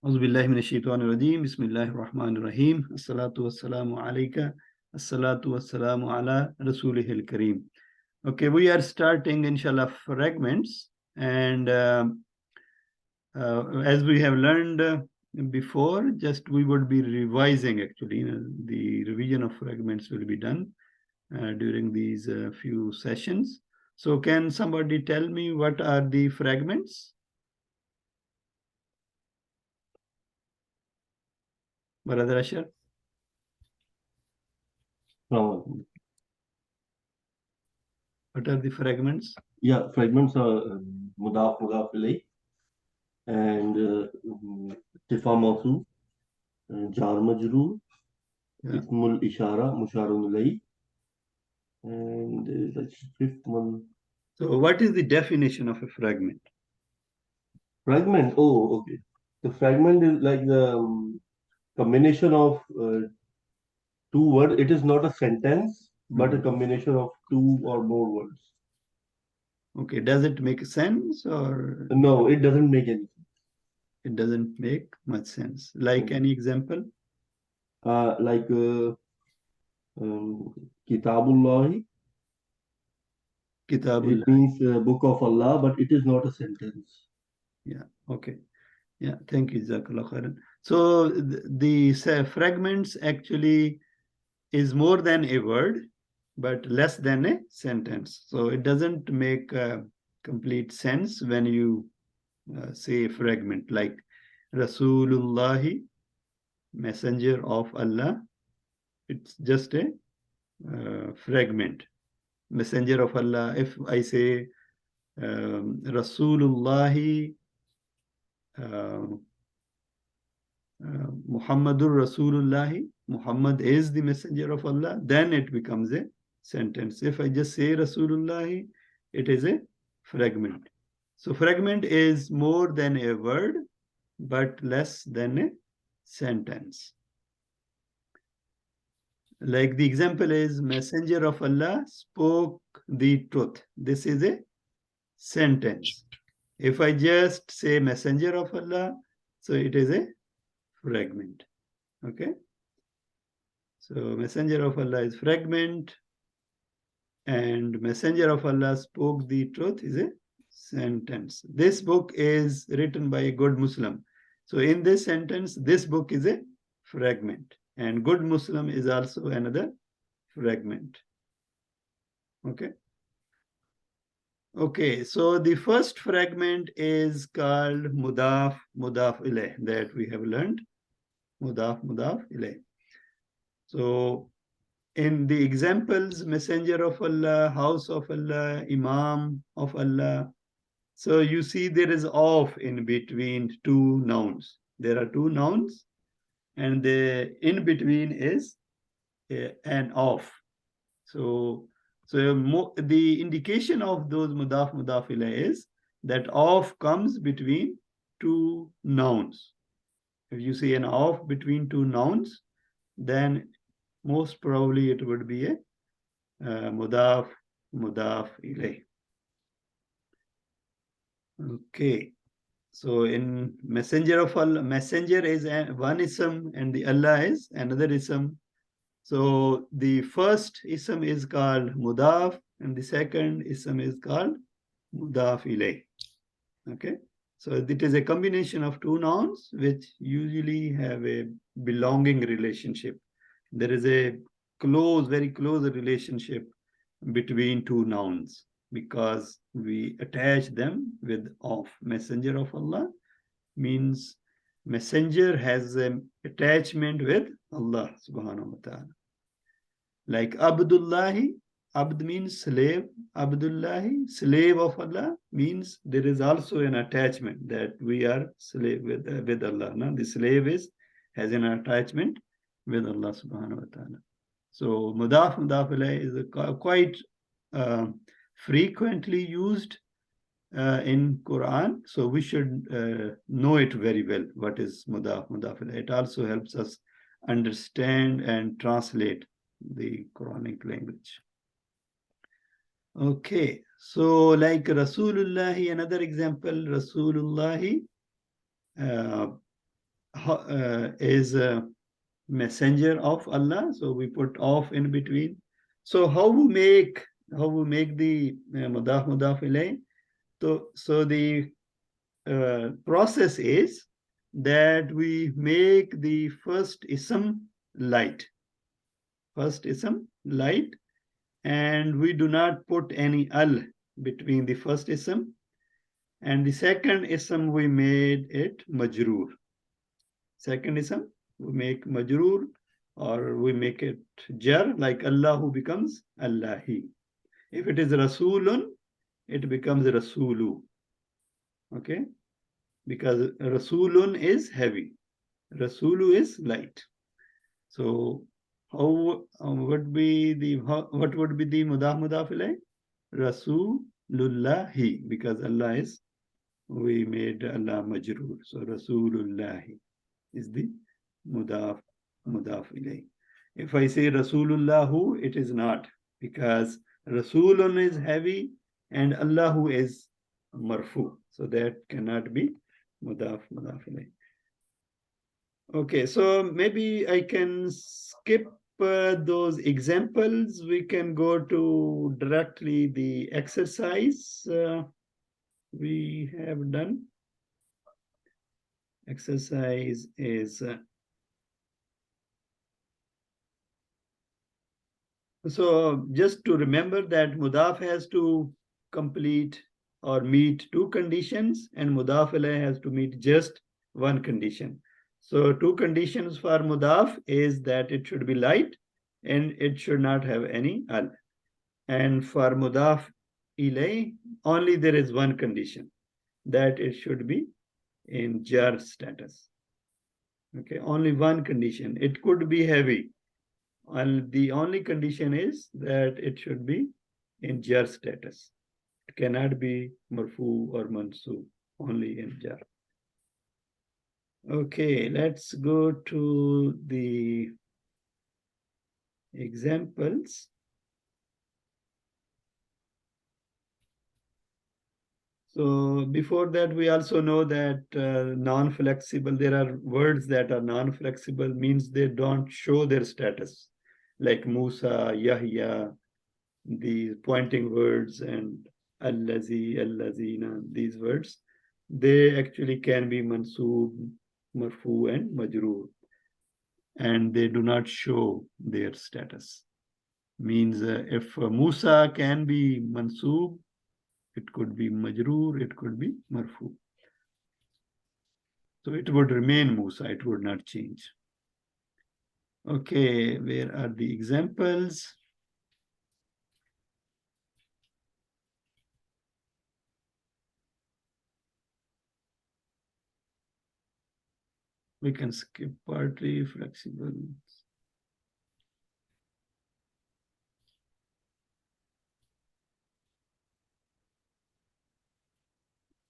Auzubillahi minash-shaytanir-rajim. Bismillahir-rahmanir-rahim. As-salatu was-salamu alayka. As-salatu was-salamu ala rasulihil kareem. Okay, we are starting, inshallah, fragments. And as we have learned before, just we would be revising, actually. The revision of fragments will be done during these few sessions. So can somebody tell me what are the fragments? Brother Ashar? No. What are the fragments? Yeah, fragments are mudaf, mudaf ilayh, and tifa mawsu, jar majroor, ismul ishara, musharun ilayh, and that's fifth one. So what is the definition of a fragment? Fragment. Oh, okay. The fragment is like the combination of two words. It is not a sentence, but a combination of two or more words. Okay, does it make sense or? No, it doesn't make any sense. It doesn't make much sense. Like any example? Like Kitabullahi. Kitabullah. It means book of Allah, but it is not a sentence. Yeah, okay. Yeah, thank you, Jazakallah khairan. So the fragments actually is more than a word, but less than a sentence. So it doesn't make complete sense when you say fragment, like Rasulullahi, messenger of Allah. It's just a fragment. Messenger of Allah. If I say Rasulullahi Muhammadur Rasulullahi, Muhammad is the messenger of Allah, then it becomes a sentence. If I just say Rasulullahi, it is a fragment. So fragment is more than a word, but less than a sentence. Like the example is, messenger of Allah spoke the truth. This is a sentence. If I just say messenger of Allah, so it is a fragment. Okay. So messenger of Allah is fragment, and messenger of Allah spoke the truth is a sentence. This book is written by a good Muslim. So in this sentence, this book is a fragment, and good Muslim is also another fragment. Okay. Okay, so the first fragment is called mudaf, mudaf ilayh, that we have learned. Mudaf, mudaf ilayh. So in the examples, messenger of Allah, house of Allah, imam of Allah. So you see there is of in between two nouns. There are two nouns, and the in between is an of. So the indication of those mudaf, mudaf ilayh is that of comes between two nouns. If you see an of between two nouns, then most probably it would be a mudaf, mudaf ilayh. Okay. So in messenger of Allah, messenger is one ism and the Allah is another ism. So the first ism is called mudaf and the second ism is called mudaf ilayh. Okay. So it is a combination of two nouns which usually have a belonging relationship. There is a close, very close relationship between two nouns because we attach them with of. Messenger of Allah means messenger has an attachment with Allah subhanahu wa ta'ala. Like Abdullahi, Abd means slave. Abdullahi, slave of Allah, means there is also an attachment that we are slave with Allah. No? The slave has an attachment with Allah subhanahu wa ta'ala. So mudaf, mudaf ilayh is quite frequently used in Qur'an. So we should know it very well. What is mudaf, mudaf ilayh? It also helps us understand and translate the Quranic language. Okay, so like Rasulullahi, another example, Rasulullahi is a messenger of Allah. So we put of in between. So how we make the mudaf ilayh? So the process is that we make the first ism light. First ism light, and we do not put any al between the first ism, and the second ism we made it majroor. Second ism we make majroor, or we make it jar, like Allahu becomes Allahi. If it is Rasulun, it becomes Rasulu. Okay, because Rasulun is heavy, Rasulu is light. So how would be the what would be the mudaf ilayh? Rasulullahi, because Allah is, we made Allah majroor. So Rasulullahi is the mudaf ilayh. If I say Rasulullahu, it is not, because Rasulun is heavy and Allahu is marfu. So that cannot be mudaf ilayh. Okay, so maybe I can skip those examples. We can go to directly the exercise we have done. Exercise is so just to remember that mudaf has to complete or meet two conditions, and mudaf ilayh has to meet just one condition. So two conditions for mudaf is that it should be light and it should not have any al. And for mudaf ilayh, only there is one condition, that it should be in jar status. Okay, only one condition. It could be heavy. And the only condition is that it should be in jar status. It cannot be marfu or mansub, only in jar. Okay, let's go to the examples. So before that, we also know that non-flexible, there are words that are non-flexible, means they don't show their status, like Musa, Yahya, these pointing words, and Allazi, Allazina, these words, they actually can be mansub, marfu, and majroor, and they do not show their status. Means if Musa can be mansub, it could be majroor, it could be marfu. So it would remain Musa, it would not change. Okay, where are the examples? We can skip partly flexible.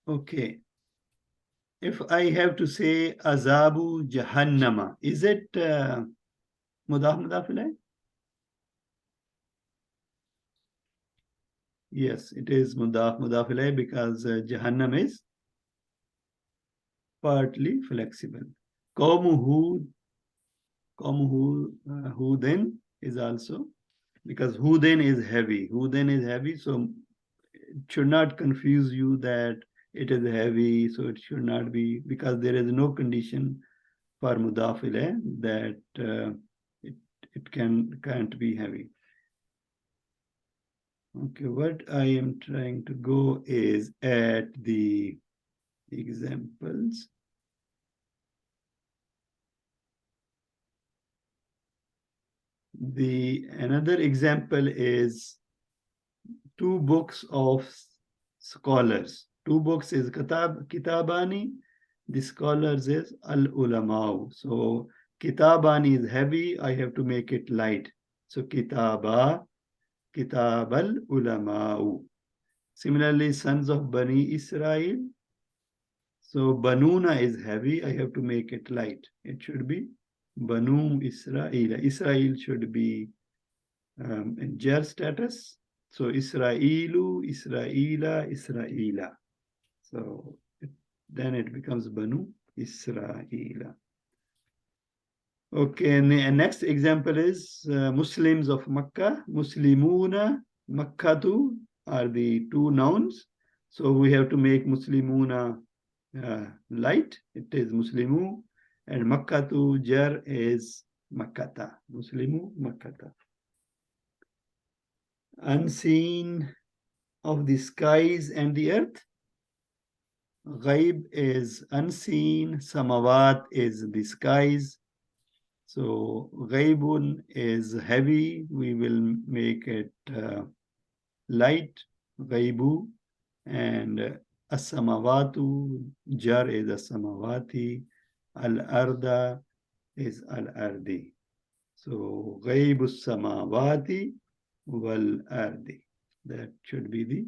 Okay. If I have to say Azabu Jahannama, is it mudaf ilayh? Yes, it is mudaf ilayh, because Jahannam is partly flexible. Qawmu Hudin is also, because Hudin is heavy. Hudin is heavy, so it should not confuse you that it is heavy, so it should not be, because there is no condition for mudaf ilayh that it can't be heavy. Okay, what I am trying to go is at the examples. The another example is two books of scholars. Two books is Kitabani, the scholars is Al-Ulama'u. So Kitabani is heavy, I have to make it light. So Kitab al-Ulama'u. Similarly, sons of Bani Israel. So Banuna is heavy, I have to make it light. It should be Banu Israel. Israel should be in jar status. So Israelu, Israela, Israela. So then it becomes Banu Israela. Okay, and the next example is Muslims of Makkah. Muslimuna, Makkatu are the two nouns. So we have to make Muslimuna light. It is Muslimu. And Makkatu jar is Makkata. Muslimu, Makkata. Unseen of the skies and the earth. Ghaib is unseen. Samawat is the skies. So ghaibun is heavy. We will make it light. Ghaibu. And as-samawatu, jar is as-samawati. Al-arda is al-ardi. So ghaibu samawati wal-ardi. That should be the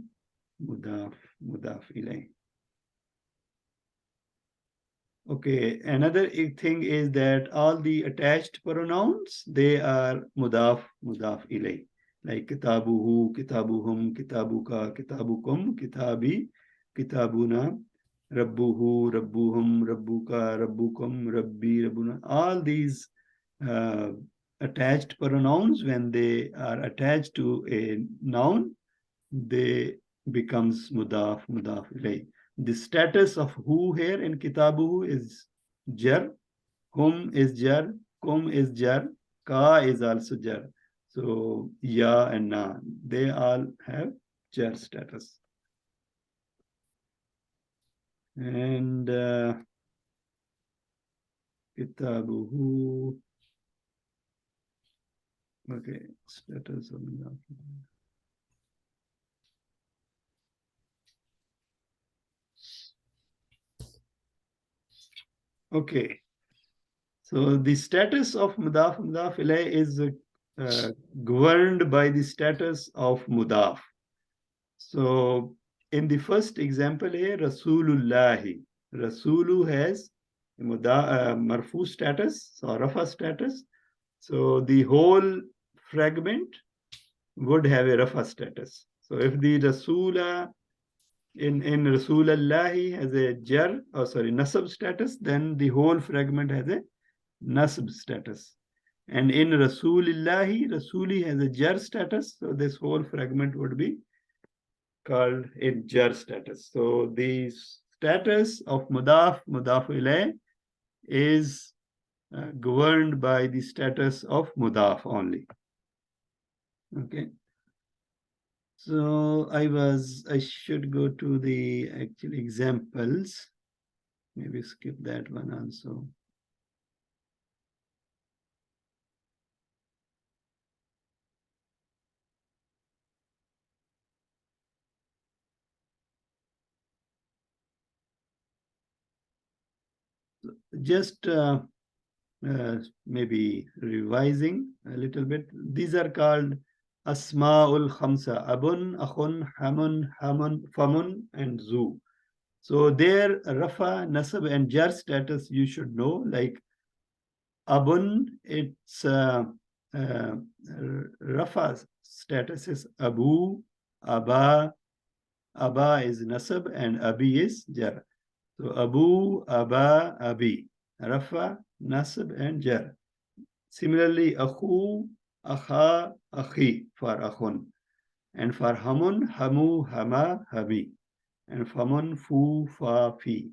mudaf ilayh. Okay, another thing is that all the attached pronouns, they are mudaf ilay. Like kitabuhu, kitabuhum, kitabuka, kitabukum, kitabi, kitabuna, rabbuhu, rabbuhum, rabbuka, rabbukum, rabbi, rabbuna. All these attached pronouns, when they are attached to a noun, they becomes mudaf ilay. The status of who here in kitabuhu is jar, hum is jar, kum is jar, ka is also jar. So ya and na, they all have jar status. And kitabuhu, okay, status of mudaf. Okay, so the status of mudaf ilayh is governed by the status of mudaf. So in the first example here, Rasulullahi. Rasulu has marfu status, so rafa status. So the whole fragment would have a rafa status. So if the Rasula in Rasulallahi has a jar, nasab status, then the whole fragment has a nasb status. And in Rasulillahi, Rasuli has a jar status, so this whole fragment would be called a jar status. So the status of mudaf ilayh is governed by the status of mudaf only. Okay. So I should go to the actual examples. Maybe skip that one also. Just maybe revising a little bit. These are called Asma'ul Khamsa. Abun, Akhun, Hamun, Hamun, Famun, and Zu. So their Rafa, Nasab, and Jar status you should know. Like Abun, its Rafa status is Abu, Aba. Aba is Nasab, and Abi is Jar. So Abu, Aba, Abi. Rafa, Nasab, and Jar. Similarly, Akhu, Akha, Akhi for Akhun. And for Hamun, Hamu, Hama, Habi. And Famun, Fu, Fa, Fi.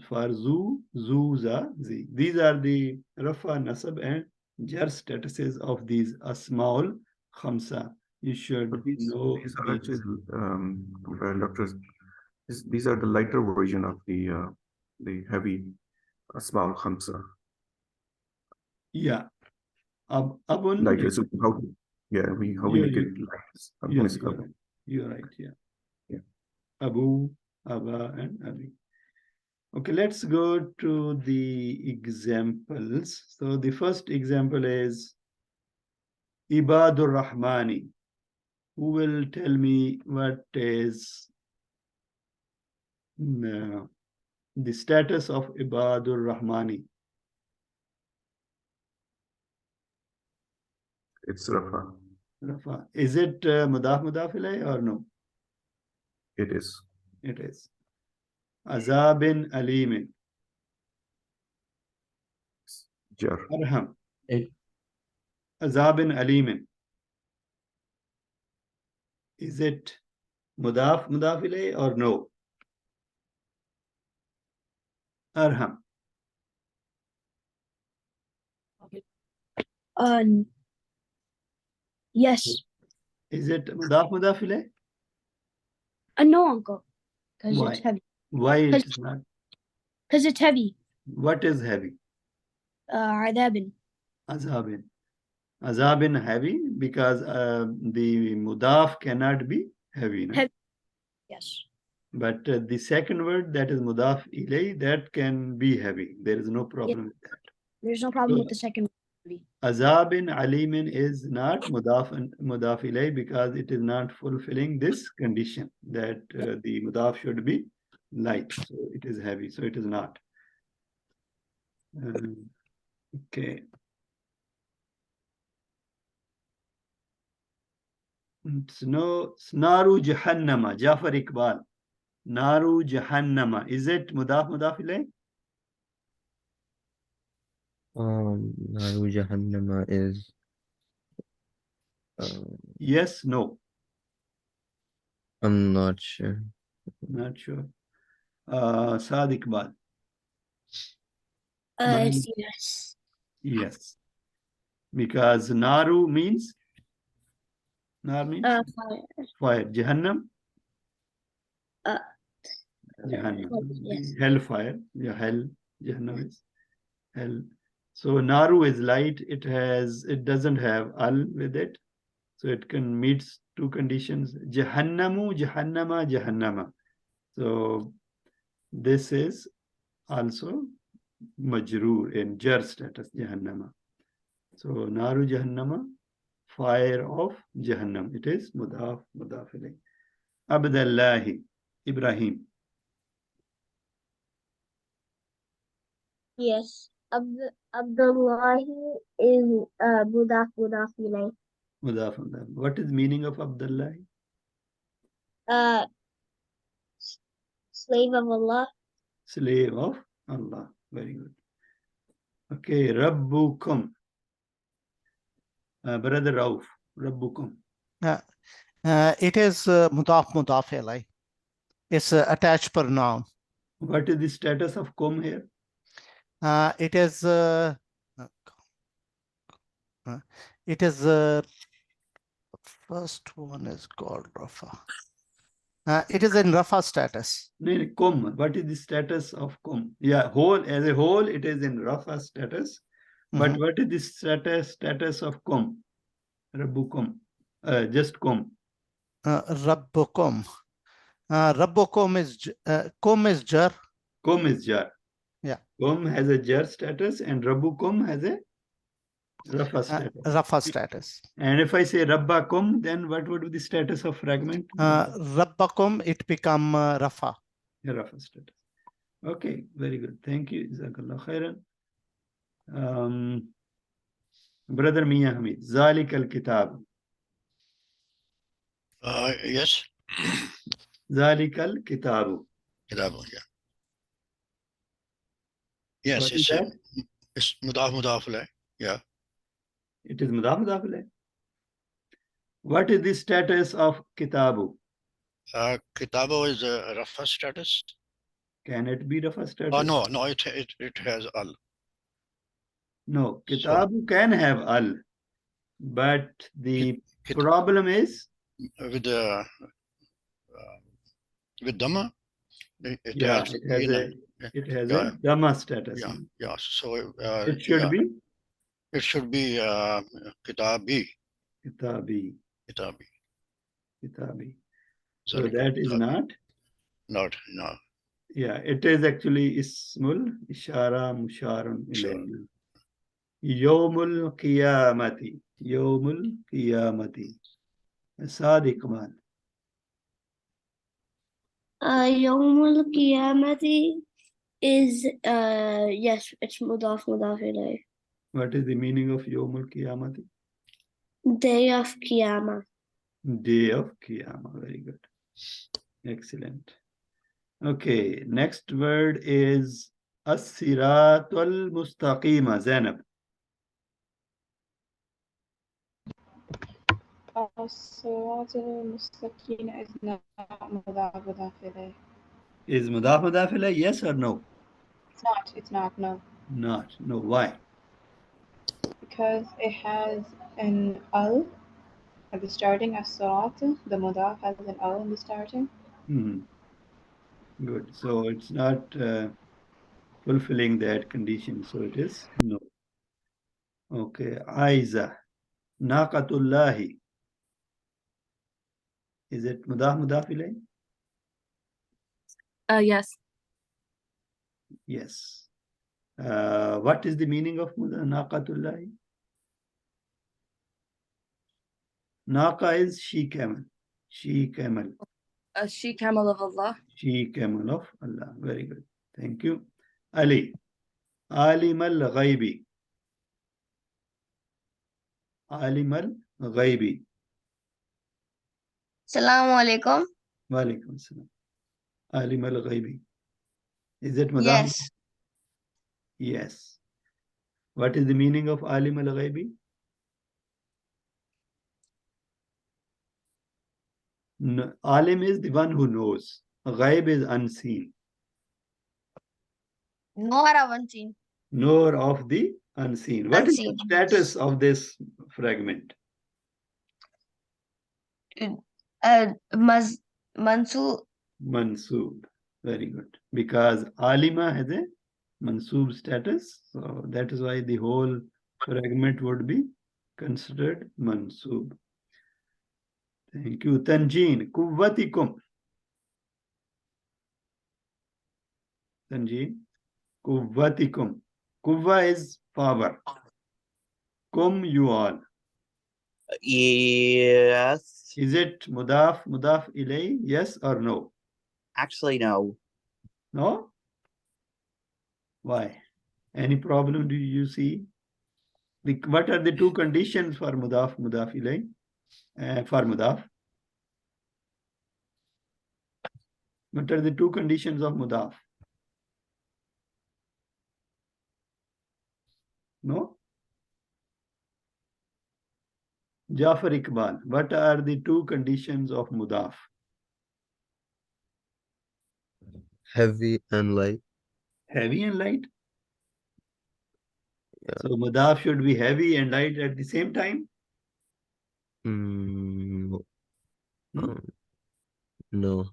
For Zu, Zu, Za, Zi. These are the Rafa, Nasab, and Jar statuses of these Asmaul Khamsa. You should But know these are these. actually, well, doctors, these are the lighter version of the heavy Asma al-Khamsa. Yeah. Abun. Lighter. So how, yeah, how we make it light. Yes, you're right. Yeah. Yeah. Abu, Aba, and Abi. Okay, let's go to the examples. So the first example is Ibadur Rahmani. Who will tell me what is the status of Ibadur Rahmani? It's Rafa. Rafa. Is it mudaf ilay or no? It is. It is. Azabin Alimin. jar. Arham. It- Azabin alimin. Is it mudaf ilay or no? Arham. Yes. Is it mudaf ilay? No, uncle. Because Why? it's heavy. Why it is not? Because it's heavy. What is heavy? عذاب. Azabin. Azabin heavy because the mudaf cannot be heavy. No? Heavy. Yes. But the second word, that is mudaf ilay, that can be heavy. There is no problem with that. There's no problem So- with the second heavy. Azabin alimin is not mudaf ilay because it is not fulfilling this condition that the mudaf should be light. So it is heavy. So it is not. Okay. No, Naru Jahannama, Jafar Iqbal. Naru Jahannama. Is it mudaf ilay? Naru Jahannama is Yes, no, I'm not sure. not sure. Saad Iqbal. Yes. Yes. Because Naru means? Nar means? Fire. Jahannam? Jahannam. yes. Hellfire. Yeah, hell. Jahannam is hell. So Naru is light. It doesn't have al with it. So it can meet two conditions. Jahannamu, Jahannama, Jahannama. So this is also majroor in jar status, Jahannama. So Naru Jahannama, fire of Jahannam. It is mudaf ilay. Abdallahi, Ibrahim. Yes. Abdullah is mudaf ilay. Mudaf. What is meaning of Abdullahi? Slave of Allah. Slave of Allah. Very good. Okay, Rabbukum. Brother Rauf, Rabbukum. It is mudaf ilay. It's attached pronoun. What is the status of kum here? It is first one is called Rafa. It is in Rafa status. No, kum. What is the status of kum? Yeah, whole as a whole, it is in Rafa status. But Mhm. what is the status of kum? Rabbukum. Just kum. Rabbukum. Rabbukum is kum is jar. Kum is jar. Yeah. Kum has a jar status and Rabbukum has a Rafa status. Rafa status. And if I say Rabbakum, then what would be the status of fragment? Rabbakum, it become Rafa. Rafa status. Okay, very good. Thank you. Jazakallah khairan. Brother Mia Hamid, Zalik al-Kitab. Yes. Zalik al-Kitabu. Kitabu, yeah. Yes, What is that? it's mudaf ilay. Yeah. It is mudaf ilay. What is the status of Kitabu? Kitabu is a Rafa status. Can it be Rafa status? Oh no, it has al. No, Kitabu can have al, but the problem is With Dhamma. It has a Dhamma status. Yeah. So It should be It should be Kitabi. Kitabi. So Sorry, that is not. no. Yeah, it is actually Ismul Ishara Musharun ilayhi. Yawmul Qiyamati. Yawmul Qiyamati. Sadiq man. Yawmul Qiyamati is yes, it's mudaf ilay. What is the meaning of Yawmul Qiyamati? Day of Qiyamah. Day of Qiyamah. Very good. Excellent. Okay, next word is As-Siratul Mustaqima. Zainab. الصراط المستقيم is not مضاف مضاف إليه. Is mudaf mudaf ilayh, yes or no? It's not, no. Not. No. Why? Because it has an al at the starting as sirat. The mudaf has an al in the starting. Good. So it's not fulfilling that condition. So it is no. Okay. Aiza. Naqatullahi. Is it mudaf mudaf ilayh? Yes. Yes. What is the meaning of naqatullahi? Naqa is she camel. She camel. A she camel of Allah. She camel of Allah. Very good. Thank you. Ali. Alim al-ghaibi. Alim al-ghaibi. Assalamu alaikum. Wa alaikum assalam. Alim al-ghaibi. Is it mudaf? Yes. Yes. What is the meaning of alim al-ghaibi? No, alim is the one who knows. Ghaib is unseen. Nor unseen. Knower of the unseen. What is the Unseen. status of this fragment? Mansub. Mansoob. Very good. Because alima has a mansoob status. So that is why the whole fragment would be considered mansoob. Thank you. Tanjeen. Kuwwatikum. Tanjeen. Kuwwatikum. Kuwwa is power. Kum, you all. Yes. Is it mudaf ilay? Yes or no? Actually, no. No? Why? Any problem do you see? What are the two conditions for mudaf ilay? For mudaf? What are the two conditions of mudaf? No? Jafar Iqbal, what are the two conditions of mudaf? Heavy and light. Heavy and light? Yeah. So mudaf should be heavy and light at the same time? No. Hmm? No.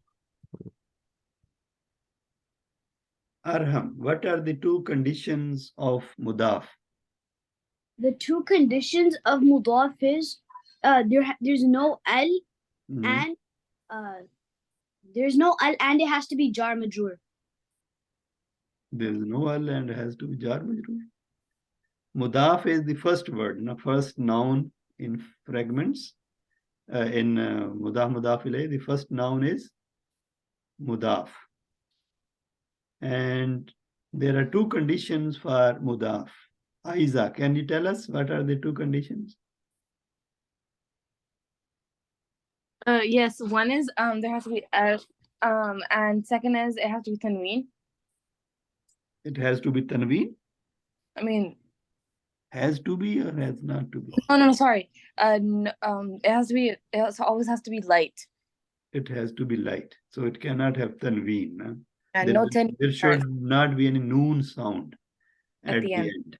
Arham, what are the two conditions of mudaf? The two conditions of mudaf is there's no al and there's no al and it has to be jar majrur. There is no al and it has to be jar majrur. Mudaf is the first word, first noun in fragments. In mudaf ilayh, the first noun is mudaf. And there are two conditions for mudaf. Aiza, can you tell us what are the two conditions? Yes. One is there has to be and second is it has to be tanween. It has to be tanween? I mean, has to be or has not to be? No, sorry. It has to be. It always has to be light. It has to be light, so it cannot have tanween. And no tanween. There should not be any noon sound at the end.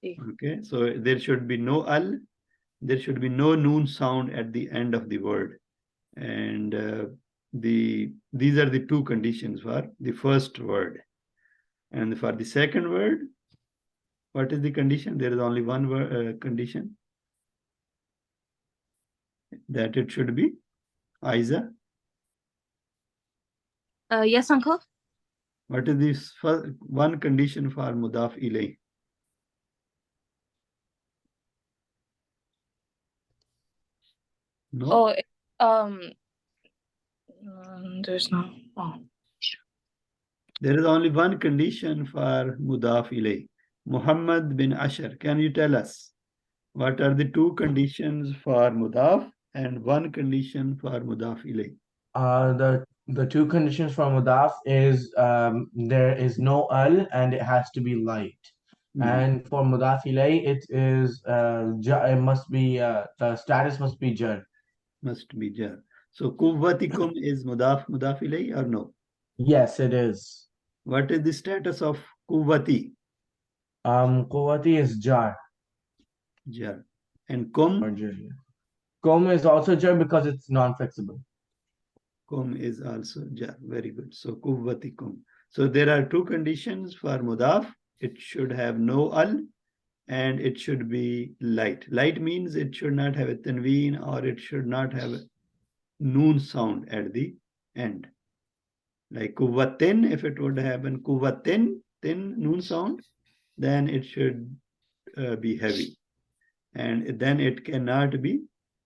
Okay, so there should be no al. There should be no noon sound at the end of the word, and these are the two conditions for the first word. And for the second word, what is the condition? There is only one word, condition, that it should be Aiza. Yes, uncle. What is this first one condition for mudaf ilay? No. Oh, there's no. Oh. There is only one condition for mudaf ilay. Muhammad bin Ashar, can you tell us what are the two conditions for mudaf and one condition for mudaf ilay? The two conditions for mudaf is there is no al and it has to be light. And for mudaf ilay, it is it must be the status must be jar. Must be jar. So quwwatikum is mudaf ilay or no? Yes, it is. What is the status of quwwati? Quwwati is jar. Jar. And kum? Or jar, yeah. Kum is also jar because it's non-flexible. Kum is also jar. Very good. So quwwatikum. So there are two conditions for mudaf. It should have no al and it should be light. Light means it should not have a tanween or it should not have a noon sound at the end. Like kuwatin, if it would have been kuwatin, thin noon sound, then it should be heavy. And then it cannot be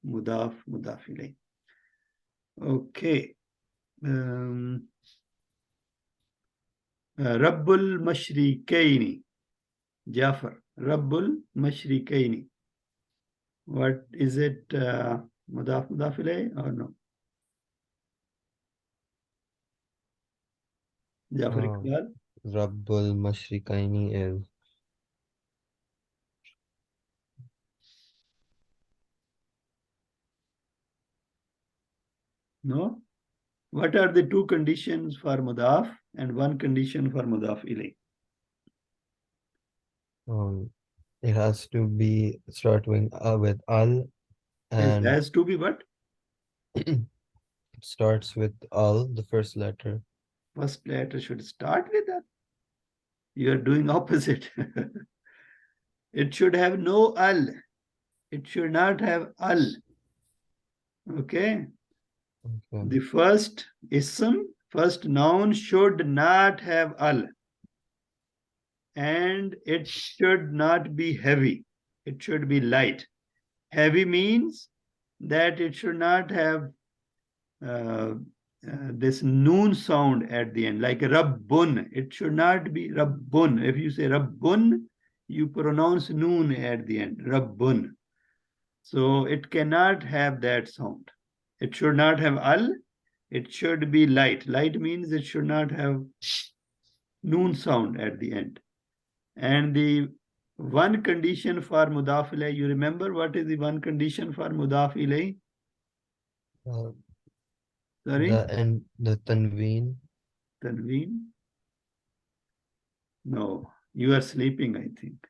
mudaf ilay. Okay. Rabbul Mashriqaini. Jafar. Rabbul Mashriqaini. What is it? Mudaf ilay or no? Jafar Iqbal. Rabbul Mashriqaini is No? What are the two conditions for mudaf and one condition for mudaf ilay? it has to be starting with al, and It has to be what? it starts with al, the first letter. First letter should start with that. You are doing opposite. It should have no al. It should not have al. Okay. The first ism, first noun should not have al. And it should not be heavy. It should be light. Heavy means that it should not have this noon sound at the end, like rabbun. It should not be rabbun. If you say rabbun, you pronounce noon at the end, rabbun. So it cannot have that sound. It should not have al. It should be light. Light means it should not have noon sound at the end. And the one condition for mudaf ilay, you remember what is the one condition for mudaf ilay? Sorry? The tanween. Tanween? No, you are sleeping, I think.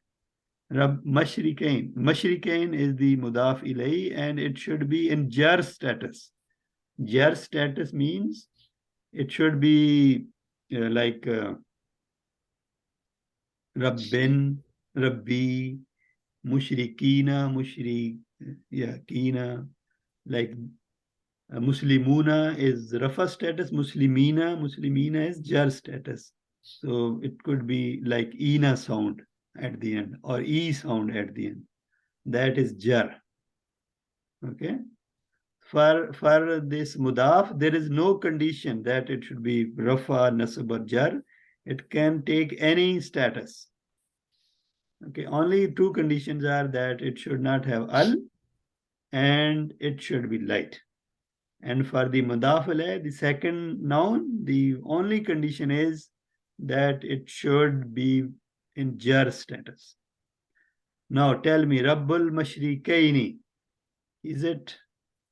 Mashriqain. Mashriqain is the mudaf ilay and it should be in jar status. Jar status means it should be like Rabbin, Rabbi, Mushrikina, Mushrikina, like Muslimuna is Rafa status, Muslimina is jar status. So it could be like Ina sound at the end or E sound at the end. That is jar. Okay. For this mudaf, there is no condition that it should be Rafa, Nasab or jar. It can take any status. Okay, only two conditions are that it should not have al and it should be light. And for the mudaf ilay, the second noun, the only condition is that it should be in jar status. Now tell me, Rabbul Mashriqaini, is it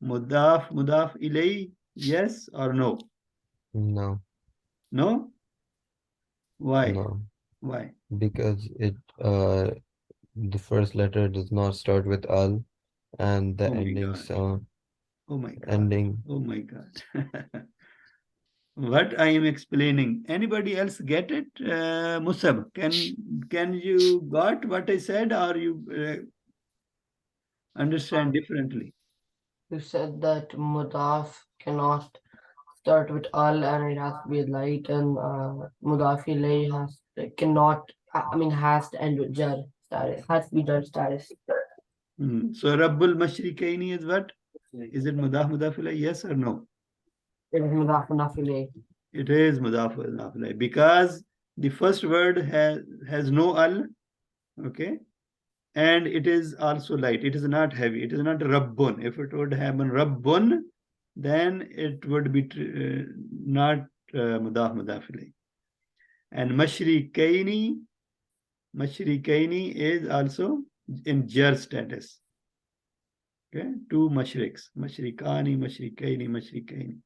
mudaf ilay, yes or no? No. No? Why? No. Why? Because it the first letter does not start with al, and the ending sound. Oh my God. Ending. Oh my God. What I am explaining. Anybody else get it? Musab, can you got what I said or you understand differently? You said that mudaf cannot start with al and it has to be light, and mudaf ilay cannot, has to end with jar status, has to be jar status. So Rabbul Mashriqaini is what? Is it mudaf ilay? Yes or no? It is mudaf ilay. It is mudaf ilay because the first word has no al, okay, and it is also light. It is not heavy. It is not rabbun. If it would have been rabbun, then it would be not mudaf ilay. And mashriqaini Mashrikaini is also in jar status. Okay, two mashriks. Mashrikani, mashrikaini, mashrikaini.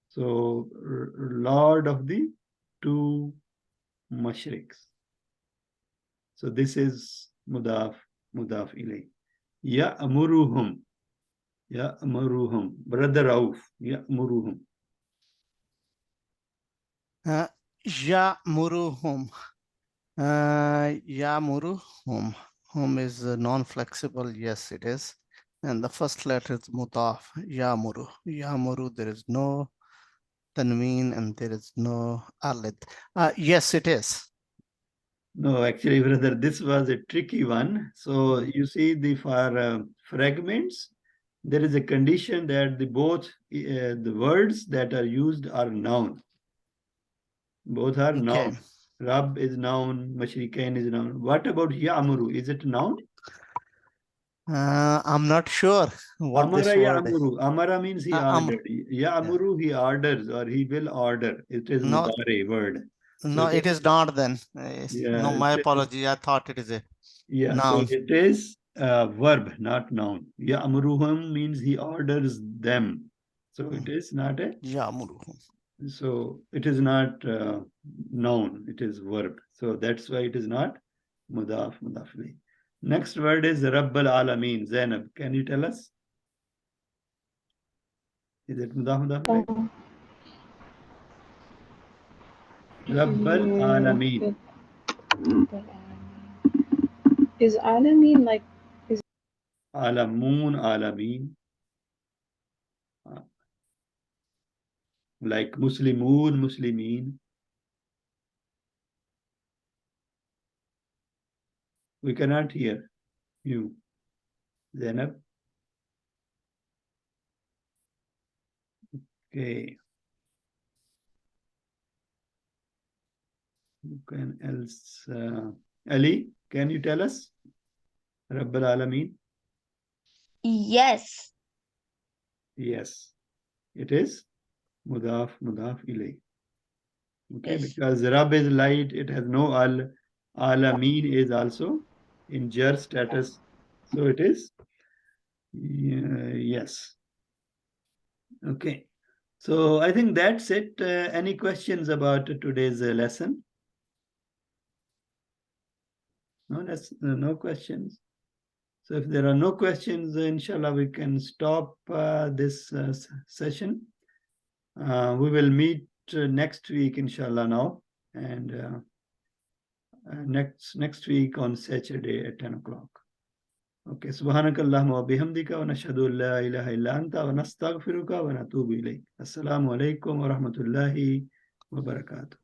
So, Lord of the two mashriks. So this is mudaf ilay. Ya'muruhum. Ya'muruhum. Brother Rauf. Ya'muruhum. Ya'muruhum. Ya'muruhum. Hum is non-flexible. Yes, it is. And the first letter is mudaf. Ya'muru. Ya'muru, there is no tanween and there is no alid. Yes, it is. No, actually, brother, this was a tricky one. So you see, for fragments, there is a condition that both the words that are used are noun. Both are noun. Rab is noun, Mashrikain is noun. What about Ya'muru? Is it noun? I'm not sure what Amara this word is. Ya'muru. Amara means he ordered. Ya'muru, he orders or he will order. It is No, mudari word. no, it is not then. No, my it is- apology. I thought it is a Yeah, noun. so it is verb, not noun. Ya'muruhum means he orders them. So it is not a. Ya'muruhum. So it is not noun. It is verb. So that's why it is not mudaf ilayh. Next word is Rabbal Alameen. Zainab, can you tell us? Is it mudaf ilayh? Rabbal Alameen. Is Alameen like Alamoon, Alameen. Like Muslimun, Muslimin. We cannot hear you. Zainab. Okay. Who can else? Ali, can you tell us? Rabbal Alameen. Yes. Yes. It is mudaf ilay. Okay, Yes. because Rab is light, it has no al. Alameen is also in jar status. So it is yes. Okay. So I think that's it. Any questions about today's lesson? No, no questions. So if there are no questions, inshallah, we can stop this session. We will meet next week, inshallah, now. And next week on Saturday at 10 o'clock. Okay. Subhanakallahumma wa bihamdika wa nashhadu an la ilaha illa anta wa nastaghfiruka wa natubu ilayk. Assalamu alaikum wa rahmatullahi wa barakatuh.